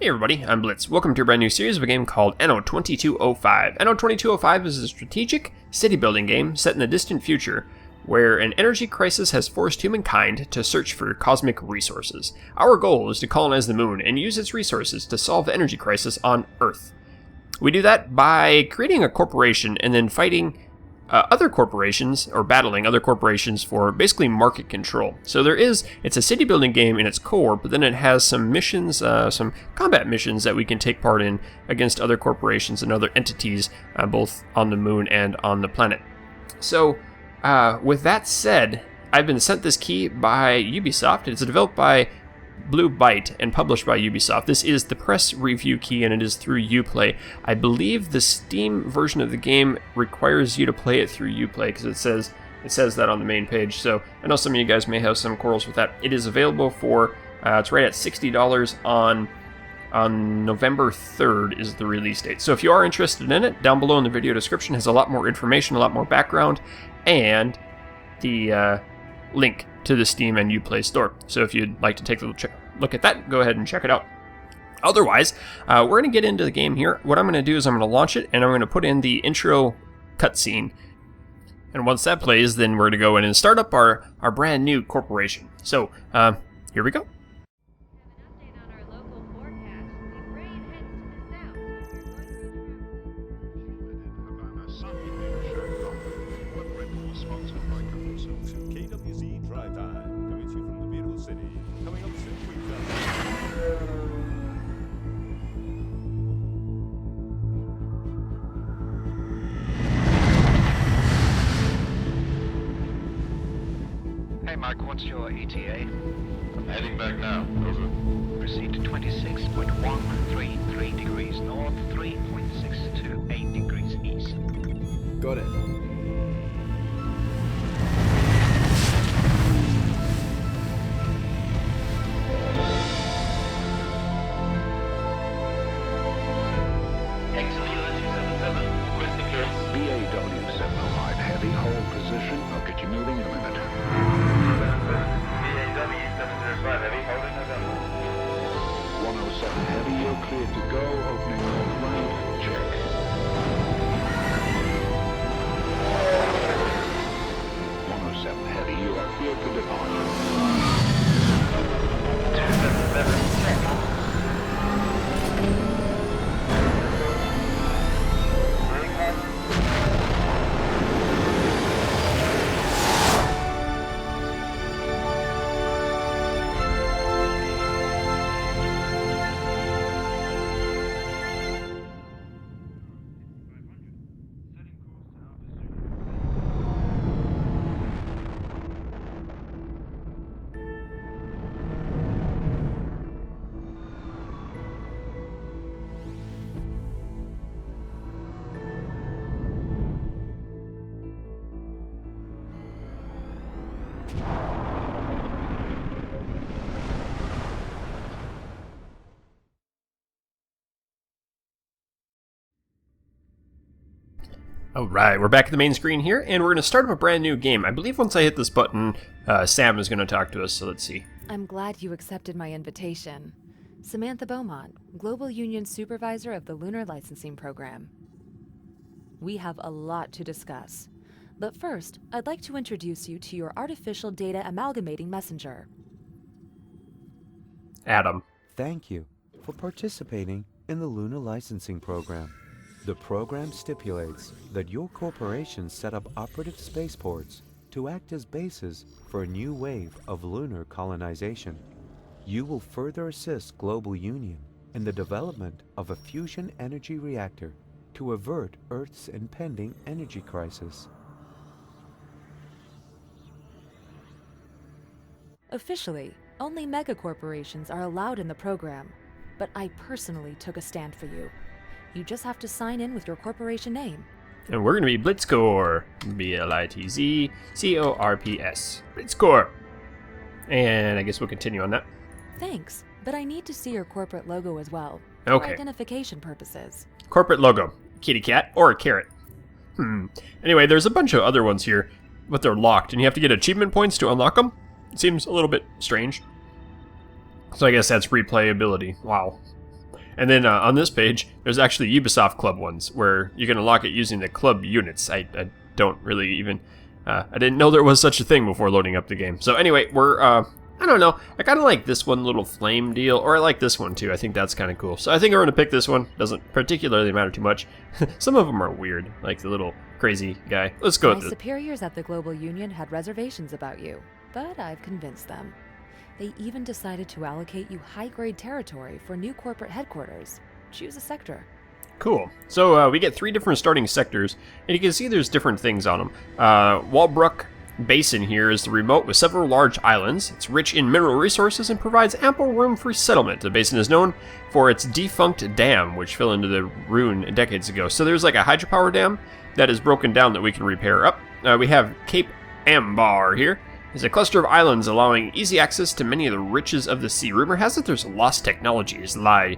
Hey everybody, I'm Blitz. Welcome to a brand new series of a game called Anno 2205. Anno 2205 is a strategic city-building game set in the distant future, where an energy crisis has forced humankind to search for cosmic resources. Our goal is to colonize the moon and use its resources to solve the energy crisis on Earth. We do that by creating a corporation and then fighting other corporations, or battling other corporations for basically market control. So it's a city building game in its core, but then it has some missions, some combat missions that we can take part in against other corporations and other entities, both on the moon and on the planet. So, with that said, I've been sent this key by Ubisoft. It's developed by Blue Byte and published by Ubisoft. This is the press review key, and it is through Uplay. I believe the Steam version of the game requires you to play it through Uplay because it says that on the main page. So I know some of you guys may have some quarrels with that. It is available for it's right at $60 on November 3rd is the release date. So if you are interested in it, down below in the video description has a lot more information, a lot more background, and the link to the Steam and Uplay store. So if you'd like to take a look at that, go ahead and check it out. Otherwise, we're going to get into the game here. What I'm going to do is I'm going to launch it, and I'm going to put in the intro cutscene. And once that plays, then we're going to go in and start up our brand new corporation. So, here we go. Hey Mark, what's your ETA? I'm heading back now. Over. Proceed to 26.133 degrees north, 3.628 degrees east. Got it. BAW709, heavy hold position. I'll get you moving in a minute. 107 heavy, you're cleared to go. Opening north right, check. 107 heavy, you are cleared for departure. 277, check. Alright, we're back at the main screen here, and we're going to start up a brand new game. I believe once I hit this button, Sam is going to talk to us, so let's see. I'm glad you accepted my invitation. Samantha Beaumont, Global Union Supervisor of the Lunar Licensing Program. We have a lot to discuss. But first, I'd like to introduce you to your Artificial Data Amalgamating Messenger. Adam. Thank you for participating in the Lunar Licensing Program. The program stipulates that your corporation set up operative spaceports to act as bases for a new wave of lunar colonization. You will further assist Global Union in the development of a fusion energy reactor to avert Earth's impending energy crisis. Officially, only megacorporations are allowed in the program, but I personally took a stand for you. You just have to sign in with your corporation name. And we're going to be Blitzcorp. Blitzcorps. Blitzcorp. And I guess we'll continue on that. Thanks, but I need to see your corporate logo as well. Okay. For identification purposes. Corporate logo. Kitty cat or a carrot. Anyway, there's a bunch of other ones here, but they're locked, and you have to get achievement points to unlock them. It seems a little bit strange. So I guess that's replayability. Wow. And then on this page, there's actually Ubisoft Club ones, where you can unlock it using the club units. I don't really even... I didn't know there was such a thing before loading up the game. So anyway, we're... I don't know. I kind of like this one little flame deal, or I like this one too. I think that's kind of cool. So I think we're going to pick this one. Doesn't particularly matter too much. Some of them are weird, like the little crazy guy. Let's go with My this. superiors at the Global Union had reservations about you, but I've convinced them. They even decided to allocate you high-grade territory for new corporate headquarters. Choose a sector. Cool. So we get 3 different starting sectors, and you can see there's different things on them. Walbrook Basin here is the remote with several large islands. It's rich in mineral resources and provides ample room for settlement. The basin is known for its defunct dam, which fell into the ruin decades ago. So there's like a hydropower dam that is broken down that we can repair up. We have Cape Ambar here. It's a cluster of islands allowing easy access to many of the riches of the sea. Rumor has it there's lost technologies lie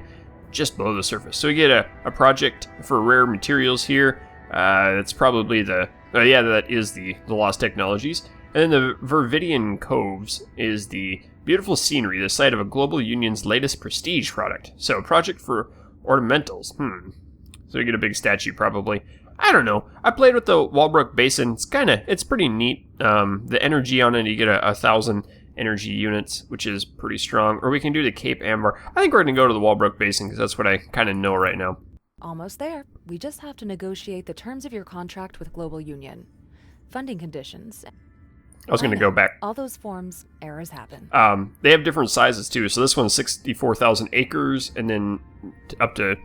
just below the surface. So we get a project for rare materials here. That's probably the... yeah, that is the lost technologies. And then the Vervidian Coves is the beautiful scenery, the site of a Global Union's latest prestige product. So a project for ornamentals. So we get a big statue probably. I don't know. I played with the Walbrook Basin. It's pretty neat. The energy on it, you get 1,000 energy units, which is pretty strong. Or we can do the Cape Ambar. I think we're going to go to the Walbrook Basin because that's what I kind of know right now. Almost there. We just have to negotiate the terms of your contract with Global Union. Funding conditions. I was going to go back. All those forms, errors happen. They have different sizes too. So this one's 64,000 acres, and then up to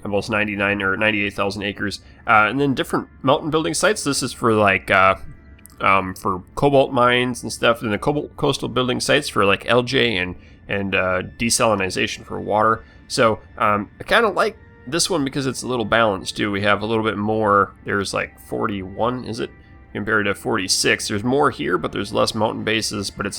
almost 99 or 98,000 acres. And then different mountain building sites. This is for like for cobalt mines and stuff, and the cobalt coastal building sites for like LJ and desalination for water. So I kind of like this one because it's a little balanced too. We have a little bit more. There's like 41, is it? Compared to 46. There's more here, but there's less mountain bases, but it's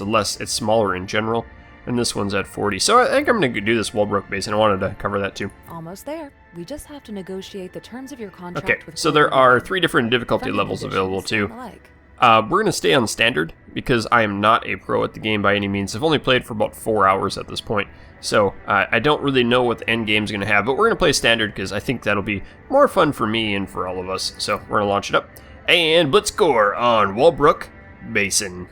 smaller in general. And this one's at 40. So I think I'm going to do this Walbrook Basin. I wanted to cover that too. Almost there. We just have to negotiate the terms of your contract Okay, with so Global there are Union. 3 different difficulty Funding levels available conditions too. and the like. We're going to stay on standard because I am not a pro at the game by any means. I've only played for about 4 hours at this point. So I don't really know what the end game's going to have, but we're going to play standard because I think that'll be more fun for me and for all of us. So we're going to launch it up. And Blitzcorp on Walbrook Basin.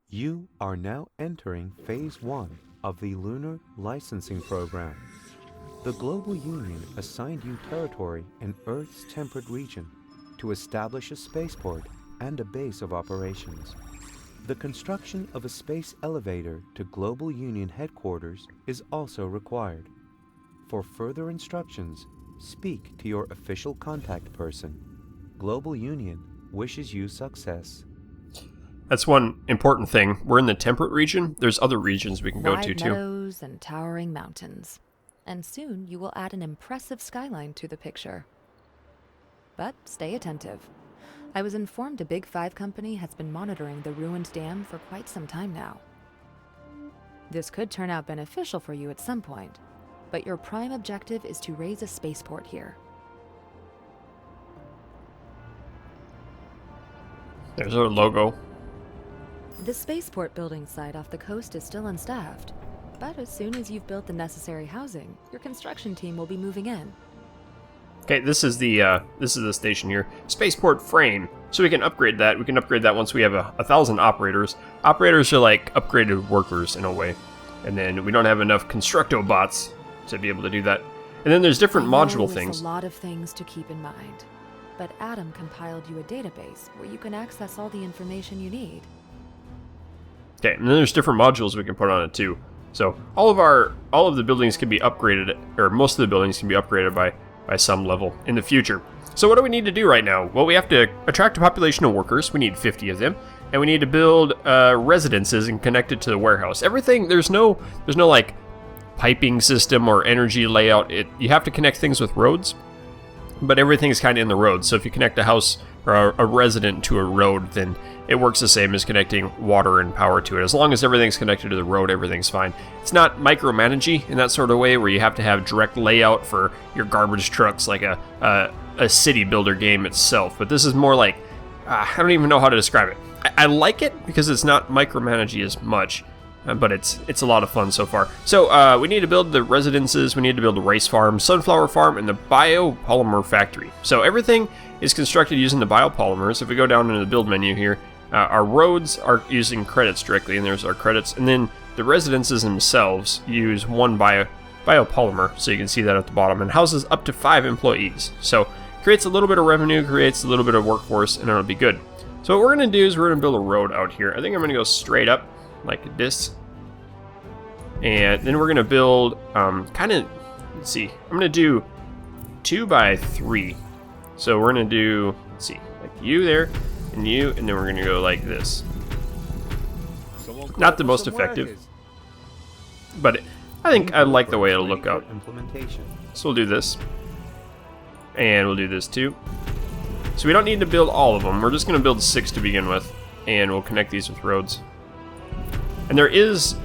You are now entering Phase 1 of the Lunar Licensing Program. The Global Union assigned you territory in Earth's temperate region to establish a spaceport and a base of operations. The construction of a space elevator to Global Union headquarters is also required. For further instructions, speak to your official contact person. Global Union wishes you success. That's one important thing. We're in the temperate region. There's other regions we can go Wide to too. meadows and towering mountains. And soon you will add an impressive skyline to the picture. But stay attentive. I was informed a Big 5 company has been monitoring the ruined dam for quite some time now. This could turn out beneficial for you at some point, but your prime objective is to raise a spaceport here. There's our logo. The spaceport building site off the coast is still unstaffed, but as soon as you've built the necessary housing, your construction team will be moving in. Okay, this is the station here. Spaceport frame. So we can upgrade that. We can upgrade that once we have 1,000 operators. Operators are like upgraded workers in a way. And then we don't have enough Constructor Bots to be able to do that. And then there's different I know module it's things. a lot of things to keep in mind, but Adam compiled you a database where you can access all the information you need. Okay, and then there's different modules we can put on it too. So all of the buildings can be upgraded, or most of the buildings can be upgraded by some level in the future. So what do we need to do right now? Well, we have to attract a population of workers. We need 50 of them, and we need to build residences and connect it to the warehouse. Everything there's no like piping system or energy layout. You have to connect things with roads, but everything's kind of in the road. So if you connect a house or a resident to a road, then it works the same as connecting water and power to it. As long as everything's connected to the road, everything's fine. It's not micromanagey in that sort of way where you have to have direct layout for your garbage trucks like a city builder game itself. But this is more like, I don't even know how to describe it. I like it because it's not micromanagey as much. but it's a lot of fun so far. So we need to build the residences, we need to build the rice farm, sunflower farm, and the Biopolymer Factory. So everything is constructed using the biopolymers. If we go down into the build menu here, our roads are using credits directly, and there's our credits. And then the residences themselves use one biopolymer, so you can see that at the bottom, and houses up to 5 employees. So creates a little bit of revenue, creates a little bit of workforce, and it'll be good. So what we're going to do is we're going to build a road out here. I think I'm going to go straight up like this. And then we're going to build kind of, let's see, I'm going to do 2 by 3. So we're going to do, let's see, like you there, and you, and then we're going to go like this. Not the most effective, but I think I like the way it'll look out. So we'll do this. And we'll do this too. So we don't need to build all of them. We're just going to build 6 to begin with. And we'll connect these with roads. And there is,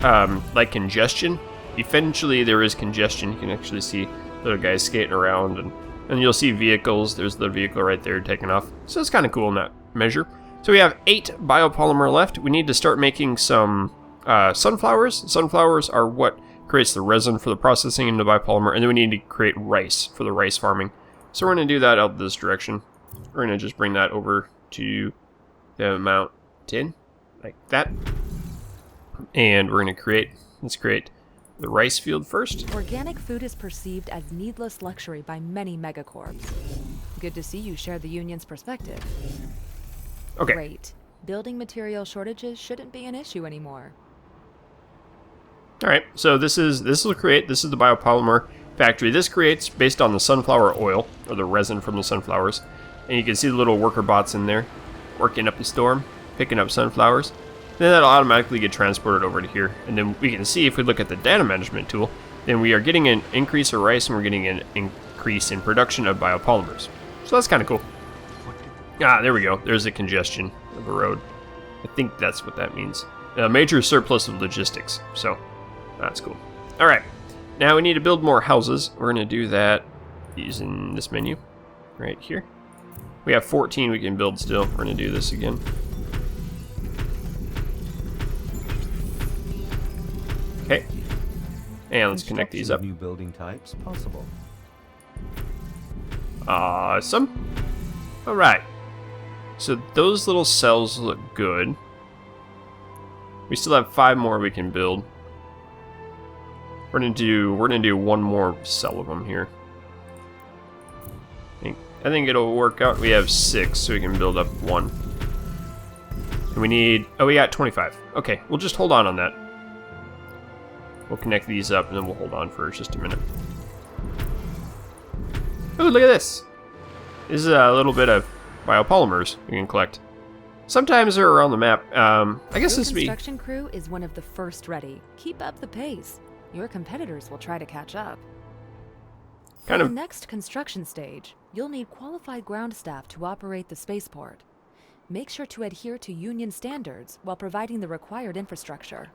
like, congestion. Eventually there is congestion. You can actually see little guys skating around. And you'll see vehicles. There's the vehicle right there taking off. So it's kind of cool in that measure. So we have 8 biopolymer left. We need to start making some sunflowers. Sunflowers are what creates the resin for the processing into biopolymer. And then we need to create rice for the rice farming. So we're going to do that out this direction. We're going to just bring that over to the mountain, like that. And we're going to let's create the rice field first. Organic food is perceived as needless luxury by many megacorps. Good to see you share the union's perspective. Okay. Great. Building material shortages shouldn't be an issue anymore. All right, so this is the Biopolymer Factory. This creates based on the sunflower oil, or the resin from the sunflowers. And you can see the little worker bots in there, working up the storm, picking up sunflowers. Then that'll automatically get transported over to here. And then we can see, if we look at the data management tool, then we are getting an increase of rice, and we're getting an increase in production of biopolymers. So that's kind of cool. Ah, there we go. There's a congestion of a road. I think that's what that means. A major surplus of logistics. So that's cool. All right. Now we need to build more houses. We're going to do that using this menu right here. We have 14 we can build still. We're going to do this again. Okay. And let's connect these up. New building types possible. Awesome. All right. So those little cells look good. We still have 5 more we can build. We're gonna do one more cell of them here. I think it'll work out. We have 6, so we can build up 1. And we got 25. Okay, we'll just hold on that. We'll connect these up, and then we'll hold on for just a minute. Ooh, look at this. This is a little bit of biopolymers we can collect. Sometimes they're around the map. I guess this would be... Your construction crew is one of the first ready. Keep up the pace. Your competitors will try to catch up. For the next construction stage, you'll need qualified ground staff to operate the spaceport. Make sure to adhere to Union standards while providing the required infrastructure.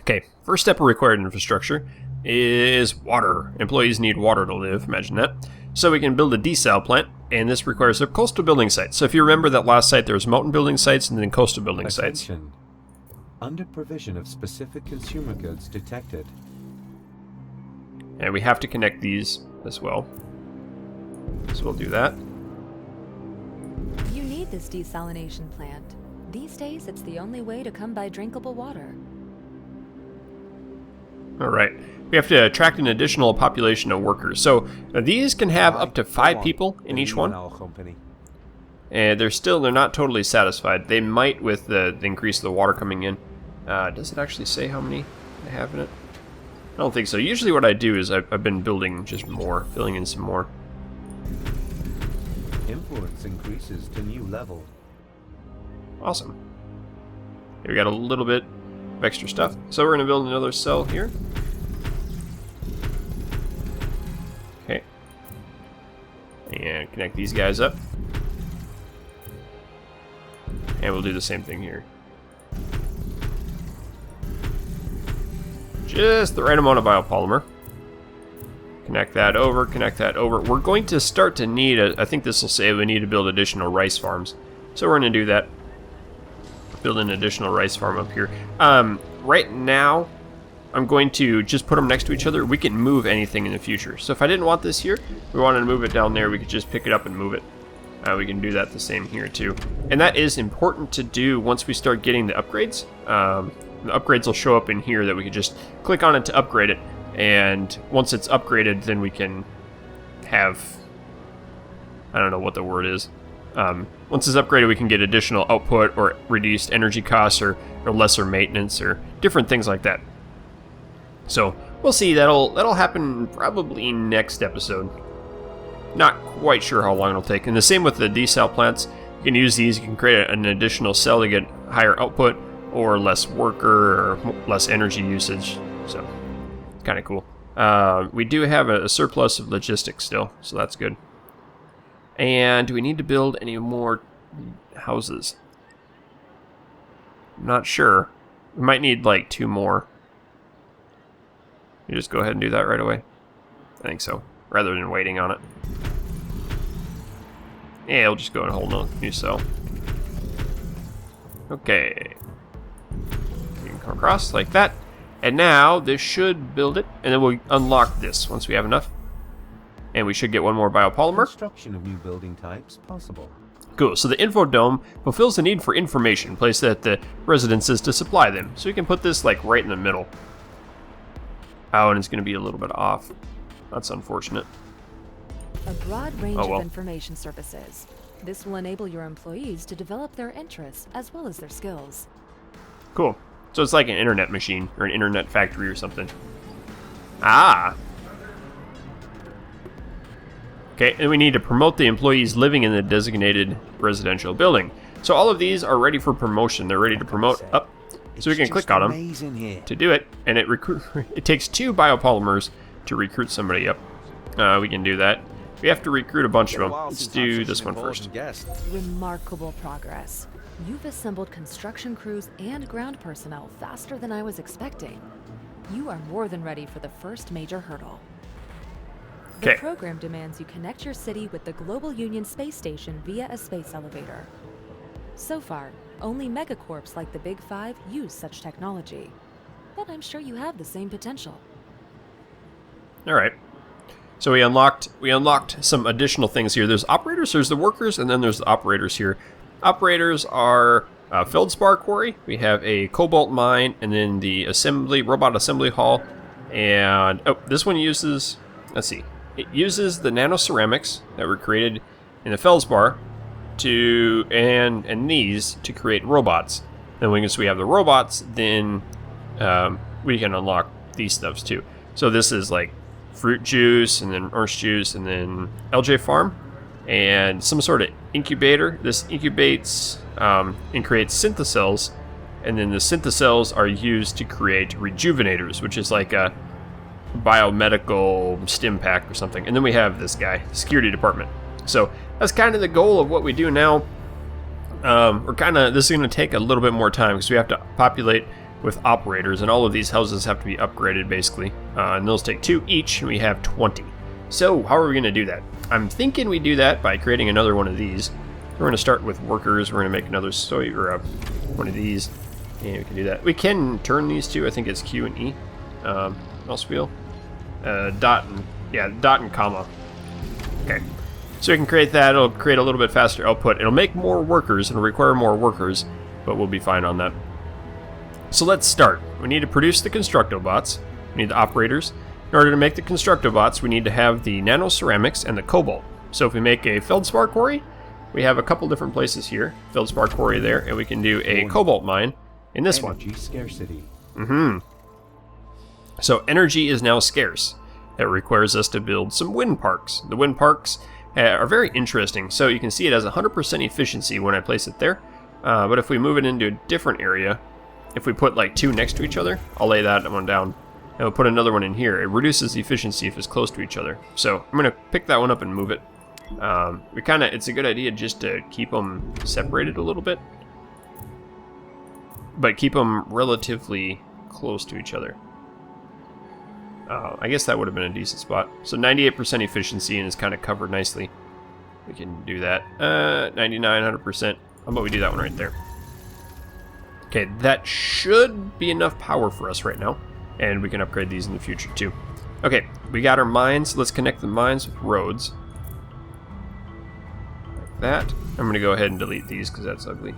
Okay, first step of required infrastructure is water. Employees need water to live, imagine that. So we can build a desal plant, and this requires a coastal building site. So if you remember that last site, there was mountain building sites and then coastal building sites. Under provision of specific consumer goods detected. And we have to connect these as well. So we'll do that. You need this desalination plant. These days, it's the only way to come by drinkable water. Alright. We have to attract an additional population of workers. So these can have up to 5 people in each one. And they're not totally satisfied. They might with the increase of the water coming in. Does it actually say how many they have in it? I don't think so. Usually what I do is I've been building just more, filling in some more. Influence increases to new level. Awesome. Here we got a little bit of extra stuff. So we're going to build another cell here. Okay. And connect these guys up. And we'll do the same thing here. Just the right amount of biopolymer. Connect that over, connect that over. We're going to start to need, I think this will say we need to build additional rice farms. So we're going to do that. build an additional rice farm up here. Right now, I'm going to just put them next to each other. We can move anything in the future. So if I didn't want this here, we wanted to move it down there, we could just pick it up and move it. We can do that the same here too. And that is important to do once we start getting the upgrades. The upgrades will show up in here that we could just click on it to upgrade it. And once it's upgraded, then we can have, I don't know what the word is. Once it's upgraded, we can get additional output or reduced energy costs or lesser maintenance or different things like that. So we'll see. That'll happen probably next episode. Not quite sure how long it'll take. And the same with the desal plants. You can use these. You can create an additional cell to get higher output or less worker or less energy usage. So kind of cool. We do have a surplus of logistics still, so that's good. And do we need to build any more houses? I'm not sure. We might need like 2 more. You just go ahead and do that right away. I think so, rather than waiting on it. Yeah, we'll just go and hold on new cell. Okay. You can come across like that. And now this should build it, and then we'll unlock this once we have enough. And we should get one more biopolymer. Construction of new building types possible. Cool, so the info dome fulfills the need for information placed at the residences to supply them. So you can put this like right in the middle. Oh, and it's going to be a little bit off. That's unfortunate. A broad range of information services. This will enable your employees to develop their interests as well as their skills. Cool. So it's like an internet machine or an internet factory or something. Ah. Okay, and we need to promote the employees living in the designated residential building. So all of these are ready for promotion. They're ready to promote up. So we can click on them to do it, and it takes 2 biopolymers to recruit somebody up. We can do that. We have to recruit a bunch of them. Let's do this one first. Remarkable progress. You've assembled construction crews and ground personnel faster than I was expecting. You are more than ready for the first major hurdle. The program demands you connect your city with the Global Union space station via a space elevator. So far, only megacorps like the Big Five use such technology. But I'm sure you have the same potential. All right. So we unlocked some additional things here. There's operators, there's the workers, and then there's the operators here. Operators are feldspar quarry. We have a cobalt mine, and then the robot assembly hall. And this one uses, let's see, it uses the nanoceramics that were created in the feldspar and these to create robots. Then once we have the robots, then we can unlock these stuffs too. So this is like fruit juice, and then orange juice, and then LJ farm, and some sort of incubator. This incubates and creates synthecells, and then the synthecells are used to create rejuvenators, which is like a biomedical stim pack or something. And then we have this guy, security department. So that's kind of the goal of what we do now. This is going to take a little bit more time because we have to populate with operators, and all of these houses have to be upgraded basically. And those take 2 each, and we have 20. So how are we going to do that? I'm thinking we do that by creating another one of these. We're going to start with workers. We're going to make another one of these, and we can do that. We can turn these 2. I think it's Q and E. Mouse wheel, dot and comma. Okay. So we can create that. It'll create a little bit faster output. It'll make more workers. It'll require more workers, but we'll be fine on that. So let's start. We need to produce the Constructor Bots. We need the operators. In order to make the Constructor Bots, we need to have the nanoceramics and the cobalt. So if we make a feldspar quarry, we have a couple different places here. Feldspar quarry there, and we can do a cobalt mine in this one. Energy scarcity. So energy is now scarce. That requires us to build some wind parks. The wind parks are very interesting. So you can see it has 100% efficiency when I place it there. But if we move it into a different area, if we put like 2 next to each other, I'll lay that one down, and we'll put another one in here. It reduces efficiency if it's close to each other. So I'm going to pick that one up and move it. It's a good idea just to keep them separated a little bit, but keep them relatively close to each other. I guess that would have been a decent spot. So 98% efficiency, and it's kind of covered nicely. We can do that. 99, 100%. How about we do that one right there? Okay, that should be enough power for us right now. And we can upgrade these in the future too. Okay, we got our mines. Let's connect the mines with roads. Like that. I'm going to go ahead and delete these because that's ugly.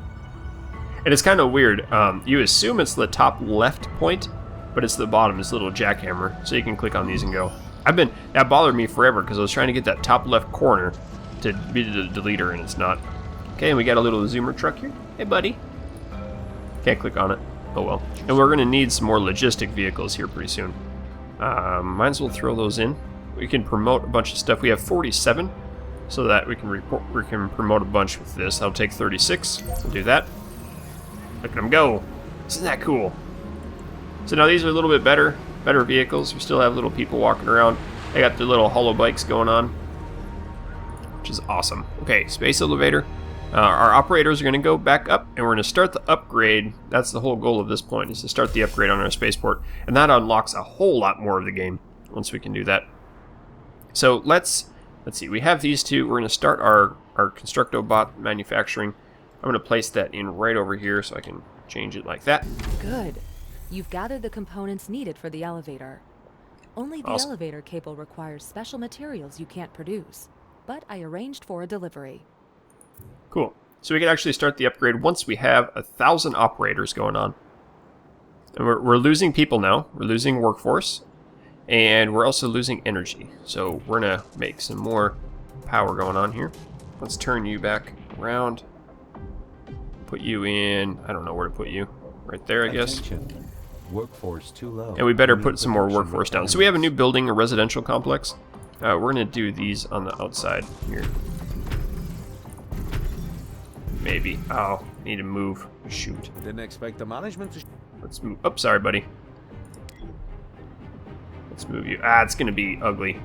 And it's kind of weird. You assume it's the top left point, but it's the bottom, this little jackhammer. So you can click on these and go. That bothered me forever because I was trying to get that top left corner to be the deleter and it's not. Okay, and we got a little zoomer truck here. Hey, buddy. Can't click on it. Oh well. And we're going to need some more logistic vehicles here pretty soon. Might as well throw those in. We can promote a bunch of stuff. We have 47, so that we can promote a bunch with this. That'll take 36. We'll do that. Look at them go. Isn't that cool? So now these are a little bit better vehicles. We still have little people walking around. They got the little hollow bikes going on, which is awesome. Okay, space elevator. Our operators are going to go back up, and we're going to start the upgrade. That's the whole goal of this point, is to start the upgrade on our spaceport. And that unlocks a whole lot more of the game once we can do that. So let's see. We have these two. We're going to start our Constructor Bot Manufacturing. I'm going to place that in right over here so I can change it like that. Good. You've gathered the components needed for the elevator. Only the Awesome. elevator cable requires special materials you can't produce. But I arranged for a delivery. Cool. So we can actually start the upgrade once we have 1,000 operators going on. And we're losing people now. We're losing workforce. And we're also losing energy. So we're going to make some more power going on here. Let's turn you back around. Put you in... I don't know where to put you. Right there, I guess. Attention. Workforce too low. And we better New put some more production workforce down. So we have a new building, a residential complex. We're going to do these on the outside here. Maybe. Oh, need to move. Shoot. Didn't expect the management to... Let's move. Oh, sorry, buddy. Let's move you. Ah, it's going to be ugly.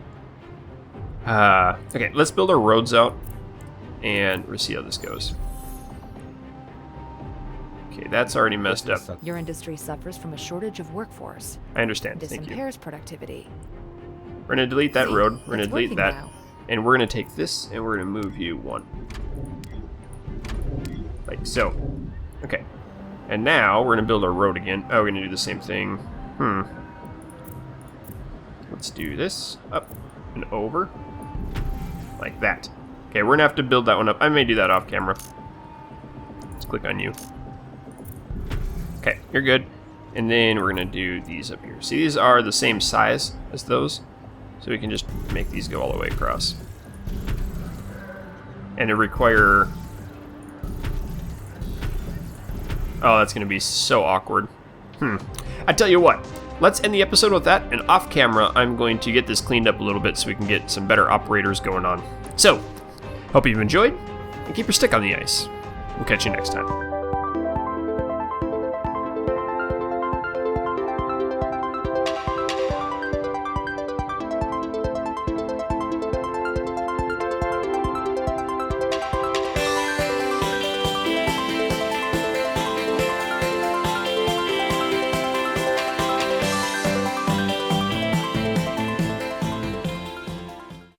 Okay, let's build our roads out. And we'll see how this goes. Okay, that's already messed up. Your industry suffers from a shortage of workforce. I understand. This Thank you. impairs productivity. We're going to delete that See, road. We're going to it's delete working that. now. And we're going to take this and we're going to move you one. Like so. Okay. And now we're going to build our road again. Oh, we're going to do the same thing. Let's do this. Up and over. Like that. Okay, we're going to have to build that one up. I may do that off camera. Let's click on you. Okay, you're good. And then we're going to do these up here. See, these are the same size as those. So we can just make these go all the way across. And they require... Oh, that's going to be so awkward. I tell you what, let's end the episode with that, and off camera, I'm going to get this cleaned up a little bit so we can get some better operators going on. So, hope you've enjoyed, and keep your stick on the ice. We'll catch you next time.